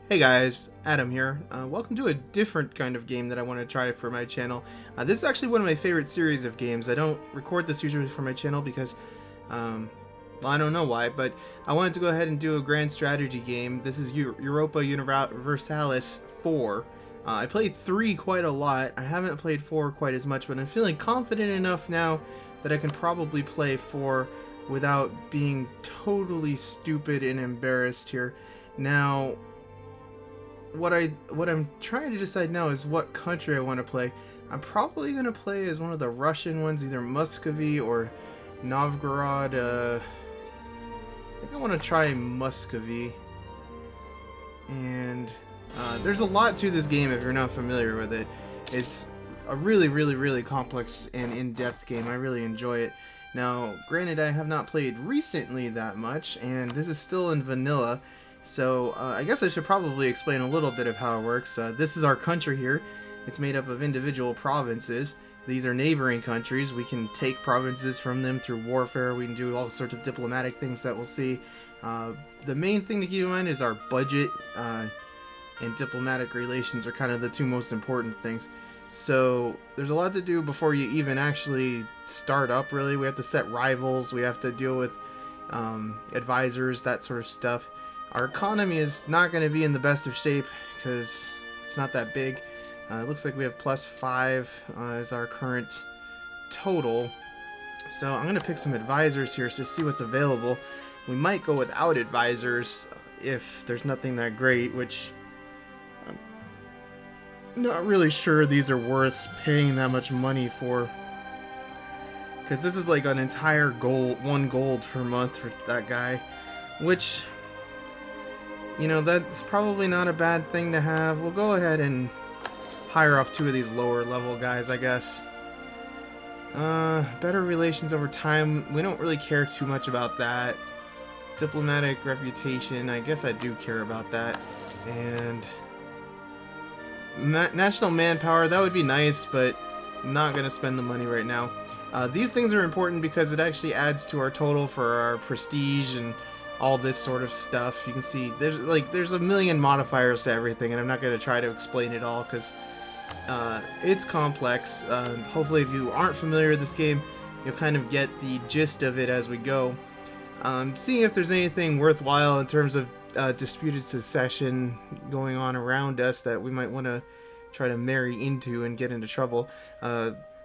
Hey guys, Adam here. Welcome to a different kind of game that I want to try for my channel. This is actually one of my favorite series of games. I don't record this usually for my channel because, well, I don't know why, but I wanted to go ahead and do a grand strategy game. This is Europa Universalis 4. I played 3 quite a lot. I haven't played 4 quite as much, but I'm feeling confident enough now that I can probably play 4 without being totally stupid and embarrassed here. Now, what I'm trying to decide now is what country I want to play. I'm probably gonna play as one of the Russian ones, either Muscovy or Novgorod. I think I want to try Muscovy. And there's a lot to this game if you're not familiar with it. It's a really complex and in-depth game. I really enjoy it. Now, granted, I have not played recently that much, and this is still in vanilla. So I guess I should probably explain a little bit of how it works. This is our country here. It's made up of individual provinces. These are neighboring countries. We can take provinces from them through warfare. We can do all sorts of diplomatic things that we'll see. The main thing to keep in mind is our budget and diplomatic relations are kind of the two most important things. So there's a lot to do before you even actually start up, really. We have to set rivals. We have to deal with advisors, that sort of stuff. Our economy is not going to be in the best of shape because it's not that big. It looks like we have +5 as our current total. So I'm going to pick some advisors here to see what's available. We might go without advisors if there's nothing that great, which I'm not really sure these are worth paying that much money for. Because this is like an entire gold, 1 gold per month for that guy, which, you know, that's probably not a bad thing to have. We'll go ahead and hire off 2 of these lower level guys, I guess. Better relations over time. We don't really care too much about that. Diplomatic reputation, I guess I do care about that. And national manpower, that would be nice, but I'm not going to spend the money right now. These things are important because it actually adds to our total for our prestige and all this sort of stuff. You can see there's a million modifiers to everything, and I'm not going to try to explain it all because it's complex. Hopefully, if you aren't familiar with this game, you'll kind of get the gist of it as we go. Seeing if there's anything worthwhile in terms of disputed succession going on around us that we might want to try to marry into and get into trouble.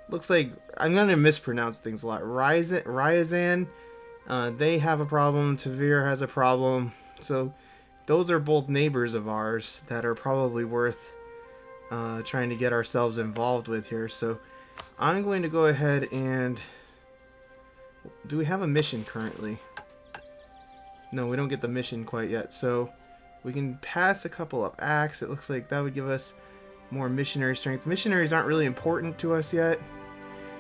Looks like I'm going to mispronounce things a lot. Ryazan, they have a problem. Tavir has a problem. So those are both neighbors of ours that are probably worth trying to get ourselves involved with here. So I'm going to go ahead and... Do we have a mission currently? No, we don't get the mission quite yet. So we can pass a couple of acts. It looks like that would give us more missionary strength. Missionaries aren't really important to us yet.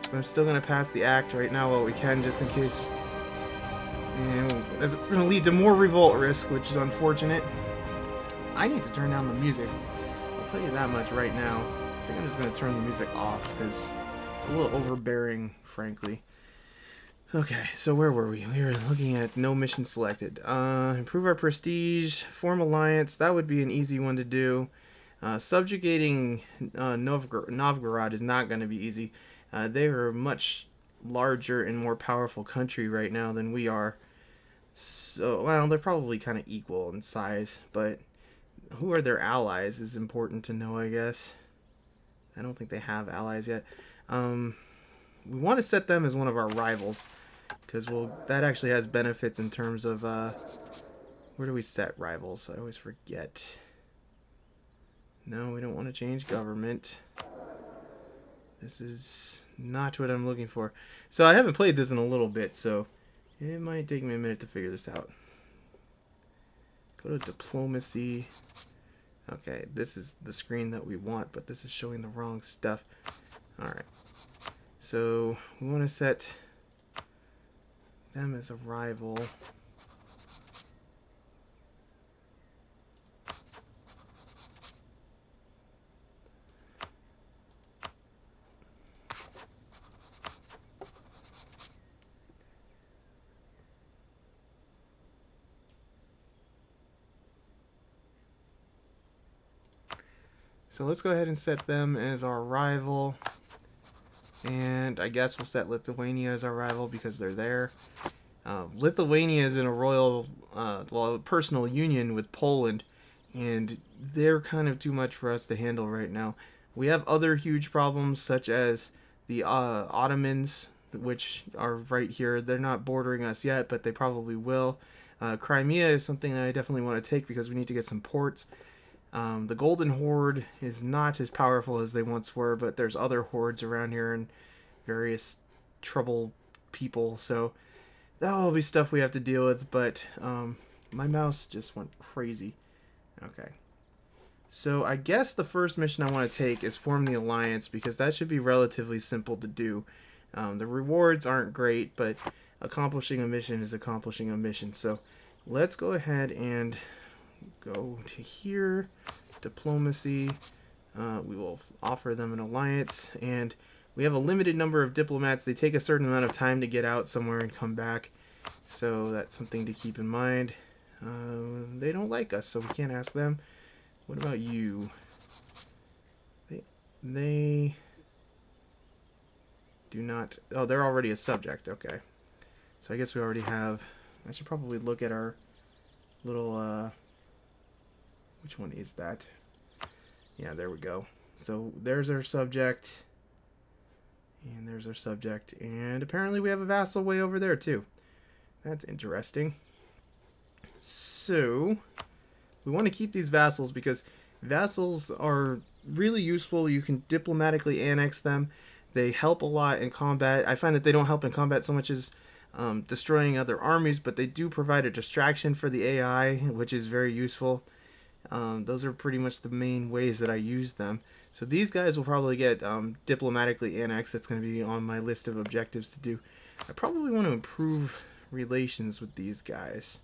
But I'm still going to pass the act right now while we can, just in case. And it's going to lead to more revolt risk, which is unfortunate. I need to turn down the music. I'll tell you that much right now. I think I'm just going to turn the music off because it's a little overbearing, frankly. Okay, so where were we? We were looking at no mission selected. Improve our prestige, form alliance. That would be an easy one to do. Subjugating Novgorod is not going to be easy. They are a much larger and more powerful country right now than we are. So, well, they're probably kind of equal in size, but who are their allies is important to know, I guess. I don't think they have allies yet. We want to set them as one of our rivals, because that actually has benefits in terms of, where do we set rivals? I always forget. No, we don't want to change government. This is not what I'm looking for. So I haven't played this in a little bit, so it might take me a minute to figure this out. Go to diplomacy. Okay, this is the screen that we want, but this is showing the wrong stuff. Alright. So we want to set them as a rival. So let's go ahead and set them as our rival. And I guess we'll set Lithuania as our rival because they're there. Lithuania is in a royal, personal union with Poland, and they're kind of too much for us to handle right now. We have other huge problems such as the Ottomans, which are right here. They're not bordering us yet, but they probably will. Crimea is something that I definitely want to take because we need to get some ports. The Golden Horde is not as powerful as they once were, but there's other hordes around here and various trouble people, so that'll be stuff we have to deal with, but my mouse just went crazy. Okay. So I guess the first mission I want to take is form the alliance because that should be relatively simple to do. The rewards aren't great, but accomplishing a mission is accomplishing a mission. So let's go ahead and go to here, diplomacy. We will offer them an alliance, and we have a limited number of diplomats. They take a certain amount of time to get out somewhere and come back, so that's something to keep in mind. They don't like us, so we can't ask them. What about you? They do not... Oh, they're already a subject. Okay. So I guess we already have... I should probably look at our little... Which one is that? Yeah, there we go. So there's our subject. And there's our subject. And apparently we have a vassal way over there, too. That's interesting. So... we want to keep these vassals because vassals are really useful. You can diplomatically annex them. They help a lot in combat. I find that they don't help in combat so much as destroying other armies, but they do provide a distraction for the AI, which is very useful. Those are pretty much the main ways that I use them. So these guys will probably get diplomatically annexed. That's going to be on my list of objectives to do. I probably want to improve relations with these guys.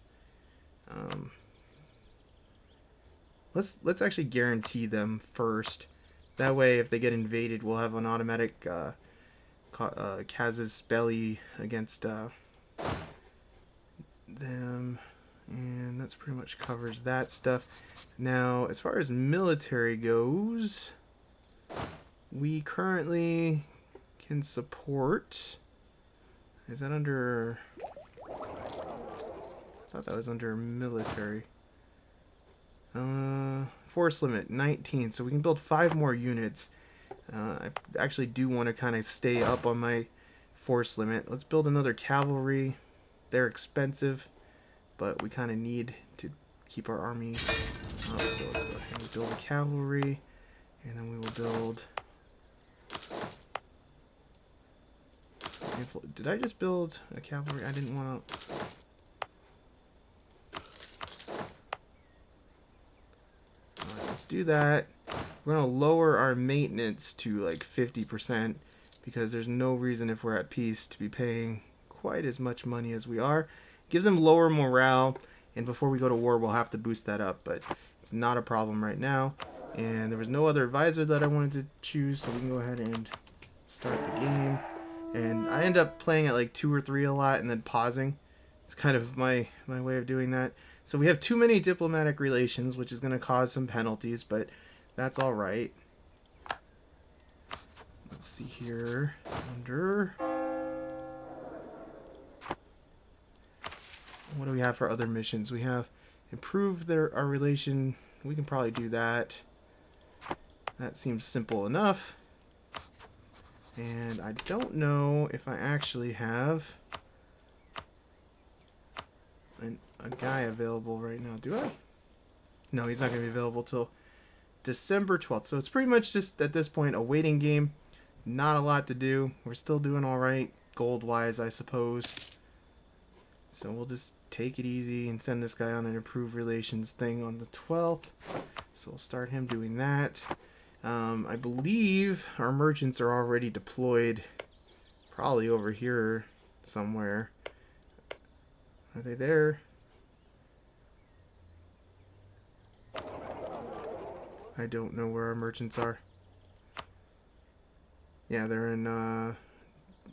Let's actually guarantee them first. That way, if they get invaded, we'll have an automatic casus belli against them. And that's pretty much covers that stuff. Now, as far as military goes, we currently can support... Is that under... I thought that was under military. Force limit 19, so we can build 5 more units. I actually do want to kind of stay up on my force limit. Let's build another cavalry. They're expensive, but we kind of need to keep our army up. So let's go ahead and build a cavalry, and then we will build... Did I just build a cavalry? I didn't want to... Let's do that. We're going to lower our maintenance to like 50% because there's no reason if we're at peace to be paying quite as much money as we are. Gives them lower morale, and before we go to war we'll have to boost that up, but it's not a problem right now. And there was no other advisor that I wanted to choose, so we can go ahead and start the game. And I end up playing at like 2 or 3 a lot and then pausing. It's kind of my way of doing that. So we have too many diplomatic relations, which is going to cause some penalties, but that's all right. Let's see here. Under... What do we have for other missions? We have improve our relation. We can probably do that. That seems simple enough. And I don't know if I actually have a guy available right now. Do I? No, he's not going to be available till December 12th. So it's pretty much just, at this point, a waiting game. Not a lot to do. We're still doing all right, gold-wise, I suppose. So we'll just take it easy and send this guy on an improved relations thing on the 12th. So we'll start him doing that. I believe our merchants are already deployed, probably over here somewhere. Are they there? I don't know where our merchants are. Yeah, they're in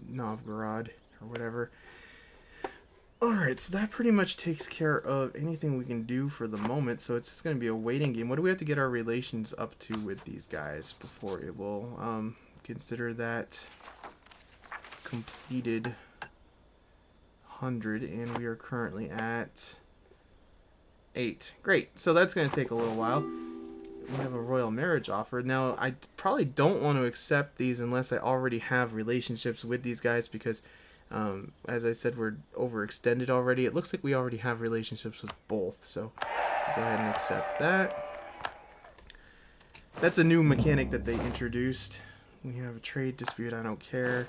Novgorod or whatever. Alright, so that pretty much takes care of anything we can do for the moment, so it's just going to be a waiting game. What do we have to get our relations up to with these guys before it will consider that completed 100, and we are currently at 8. Great, so that's going to take a little while. We have a royal marriage offer. Now, I probably don't want to accept these unless I already have relationships with these guys because as I said, we're overextended already. It looks like we already have relationships with both, so go ahead and accept that. That's a new mechanic that they introduced. We have a trade dispute, I don't care.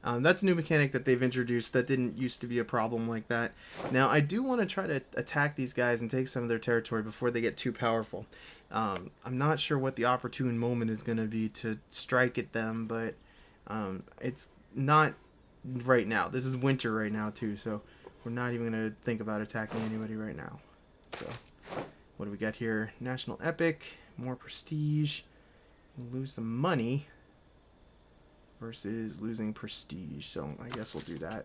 That's a new mechanic that they've introduced that didn't used to be a problem like that. Now, I do want to try to attack these guys and take some of their territory before they get too powerful. I'm not sure what the opportune moment is going to be to strike at them, but it's not right now. This is winter right now too, so we're not even going to think about attacking anybody right now. So what do we got here? National epic, more prestige, we'll lose some money versus losing prestige, so I guess we'll do that.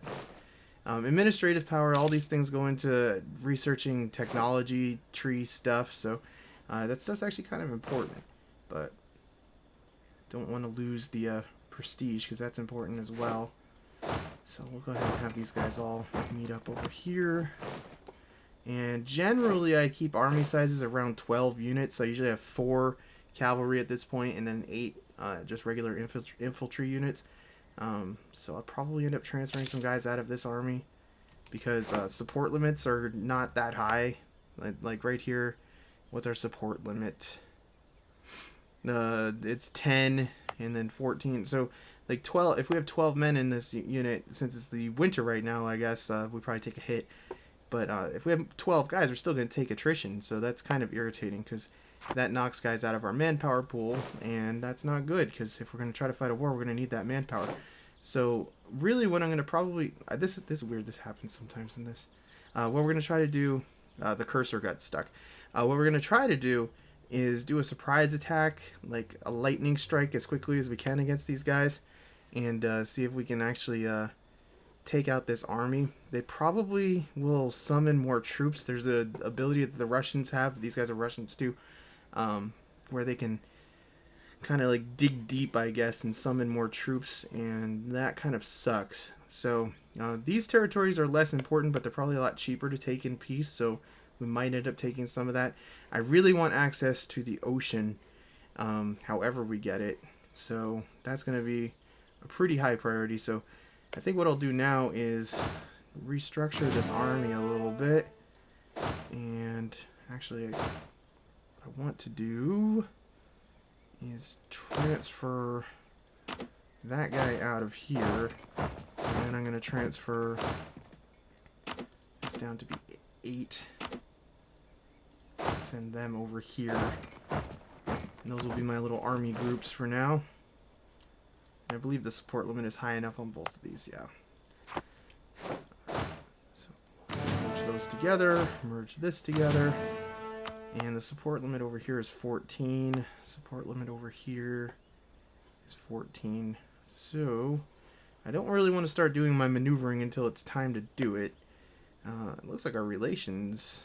Administrative power, all these things go into researching technology tree stuff, so that stuff's actually kind of important, but don't want to lose the prestige because that's important as well. So we'll go ahead and have these guys all meet up over here. And generally I keep army sizes around 12 units. So I usually have 4 cavalry at this point and then 8 just regular infantry units. So I'll probably end up transferring some guys out of this army because support limits are not that high. Like right here, what's our support limit? It's 10 and then 14. So like 12, if we have 12 men in this unit, since it's the winter right now, I guess we probably take a hit. But if we have 12 guys, we're still going to take attrition, so that's kind of irritating because that knocks guys out of our manpower pool, and that's not good because if we're going to try to fight a war, we're going to need that manpower. So really what I'm going to probably... this is weird, this happens sometimes in this. What we're going to try to do... the cursor got stuck. What we're going to try to do is do a surprise attack, like a lightning strike as quickly as we can against these guys, and see if we can actually take out this army. They probably will summon more troops. There's an ability that the Russians have. These guys are Russians too, where they can kind of like dig deep, I guess, and summon more troops, and that kind of sucks. So these territories are less important, but they're probably a lot cheaper to take in peace, so we might end up taking some of that. I really want access to the ocean, however we get it, so that's going to be a pretty high priority. So I think what I'll do now is restructure this army a little bit, and actually what I want to do is transfer that guy out of here, and then I'm going to transfer this down to be 8, send them over here, and those will be my little army groups for now. I believe the support limit is high enough on both of these, yeah. So merge those together, merge this together, and the support limit over here is 14. Support limit over here is 14. So I don't really want to start doing my maneuvering until it's time to do it. It looks like our relations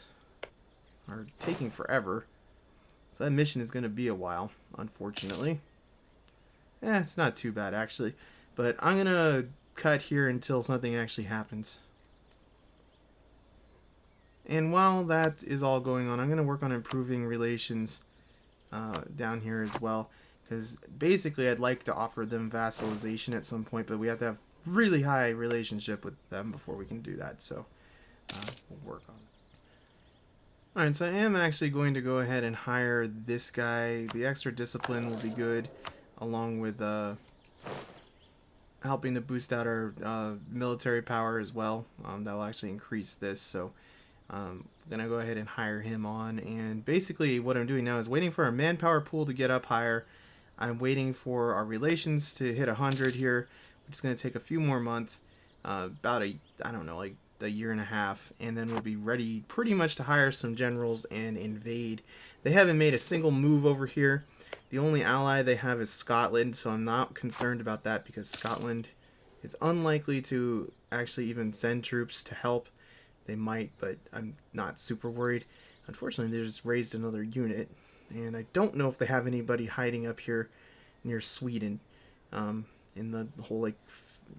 are taking forever, so that mission is going to be a while, unfortunately. It's not too bad, actually. But I'm going to cut here until something actually happens. And while that is all going on, I'm going to work on improving relations down here as well. Because basically I'd like to offer them vassalization at some point, but we have to have really high relationship with them before we can do that. So we'll work on it. Alright, so I am actually going to go ahead and hire this guy. The extra discipline will be good, along with helping to boost out our military power as well. That will actually increase this, so I'm going to go ahead and hire him on. And basically what I'm doing now is waiting for our manpower pool to get up higher. I'm waiting for our relations to hit 100 here, which is going to take a few more months, about I don't know, like a year and a half, and then we'll be ready pretty much to hire some generals and invade. They haven't made a single move over here. The only ally they have is Scotland, so I'm not concerned about that because Scotland is unlikely to actually even send troops to help. They might, but I'm not super worried. Unfortunately, they just raised another unit, and I don't know if they have anybody hiding up here near Sweden, in the whole like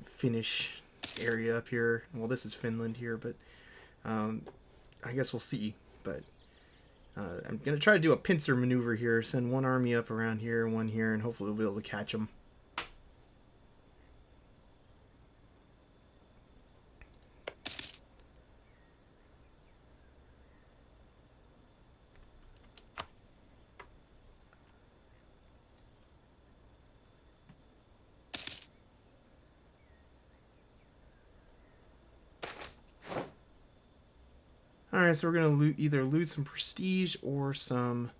Finnish area up here. Well, this is Finland here, but I guess we'll see. But I'm gonna try to do a pincer maneuver here, send one army up around here, one here, and hopefully we'll be able to catch them. Alright, so we're going to either lose some prestige or some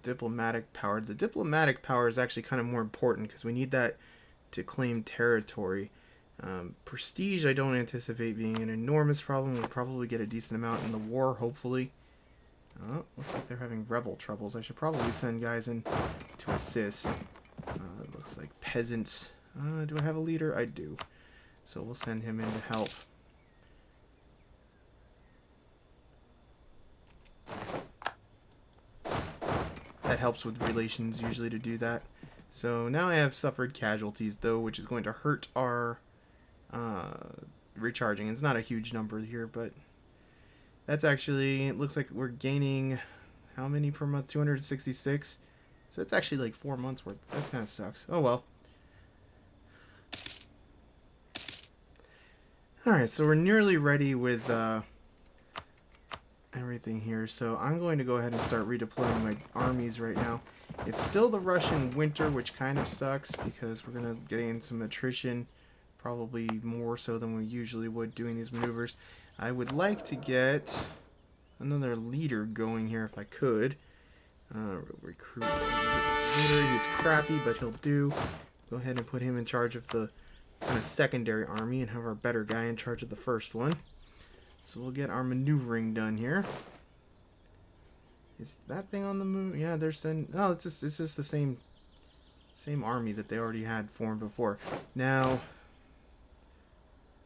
diplomatic power. The diplomatic power is actually kind of more important because we need that to claim territory. Prestige, I don't anticipate being an enormous problem. We'll probably get a decent amount in the war, hopefully. Oh, looks like they're having rebel troubles. I should probably send guys in to assist. It looks like peasants. Do I have a leader? I do. So we'll send him in to help. That helps with relations usually to do that. So now I have suffered casualties though, which is going to hurt our recharging. It's not a huge number here, but that's actually, it looks like we're gaining how many per month? 266. So it's actually like 4 months worth. That kind of sucks. Oh well. Alright, so we're nearly ready with everything here. So I'm going to go ahead and start redeploying my armies right now. It's still the Russian winter, which kind of sucks because we're going to gain some attrition, probably more so than we usually would doing these maneuvers. I would like to get another leader going here if I could. Recruit leader. He's crappy, but he'll do. Go ahead and put him in charge of the kind of secondary army and have our better guy in charge of the first one. So we'll get our maneuvering done here. Is that thing on the move? Yeah, they're sending. Oh, it's just the same army that they already had formed before. Now,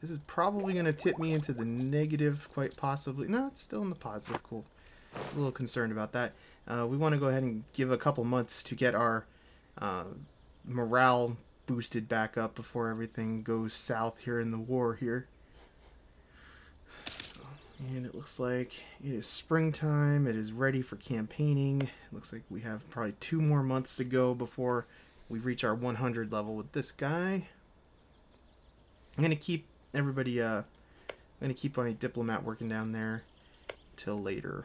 this is probably going to tip me into the negative, quite possibly. No, it's still in the positive. Cool. A little concerned about that. We want to go ahead and give a couple months to get our morale boosted back up before everything goes south here in the war here. And it looks like it is springtime. It is ready for campaigning. It looks like we have probably 2 more months to go before we reach our 100 level with this guy. I'm going to keep everybody, I'm going to keep my diplomat working down there till later.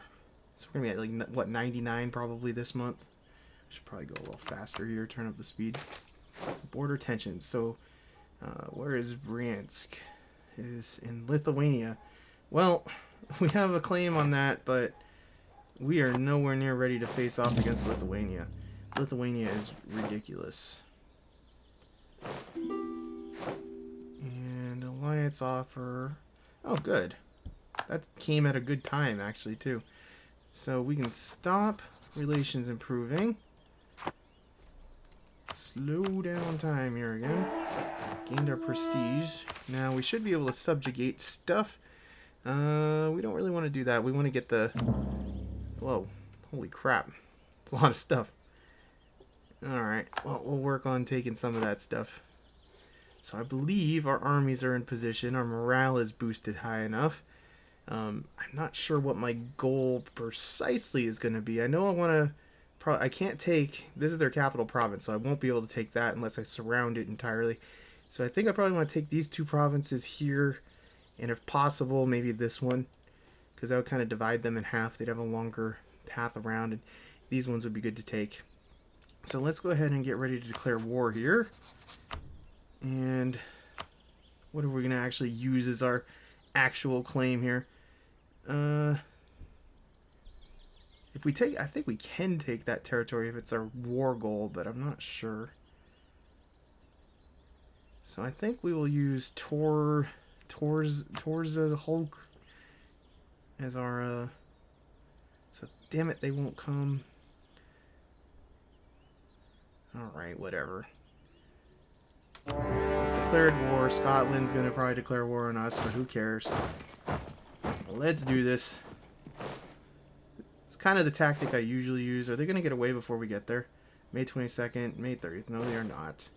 So we're going to be at, like, what, 99 probably this month. Should probably go a little faster here, turn up the speed. Border tensions. So, where is Bryansk? It is in Lithuania. Well, we have a claim on that, but we are nowhere near ready to face off against Lithuania. Lithuania is ridiculous. And alliance offer. Oh, good. That came at a good time, actually, too. So we can stop relations improving. Slow down time here again. Gained our prestige. Now we should be able to subjugate stuff. We don't really want to do that. We want to get the... Whoa. Holy crap. It's a lot of stuff. Alright. Well, we'll work on taking some of that stuff. So I believe our armies are in position. Our morale is boosted high enough. I'm not sure what my goal precisely is going to be. I know I want to... I can't take... This is their capital province, so I won't be able to take that unless I surround it entirely. So I think I probably want to take these 2 provinces here, and if possible, maybe this one, because that would kind of divide them in half. They'd have a longer path around, and these ones would be good to take. So let's go ahead and get ready to declare war here. And what are we going to actually use as our actual claim here? If we take, I think we can take that territory if it's our war goal, but I'm not sure. So I think we will use Tor's Hulk as our, so damn it, they won't come. Alright, whatever. Declared war. Scotland's gonna probably declare war on us, but who cares? Let's do this. It's kind of the tactic I usually use. Are they going to get away before we get there? May 22nd, May 30th. No, they are not.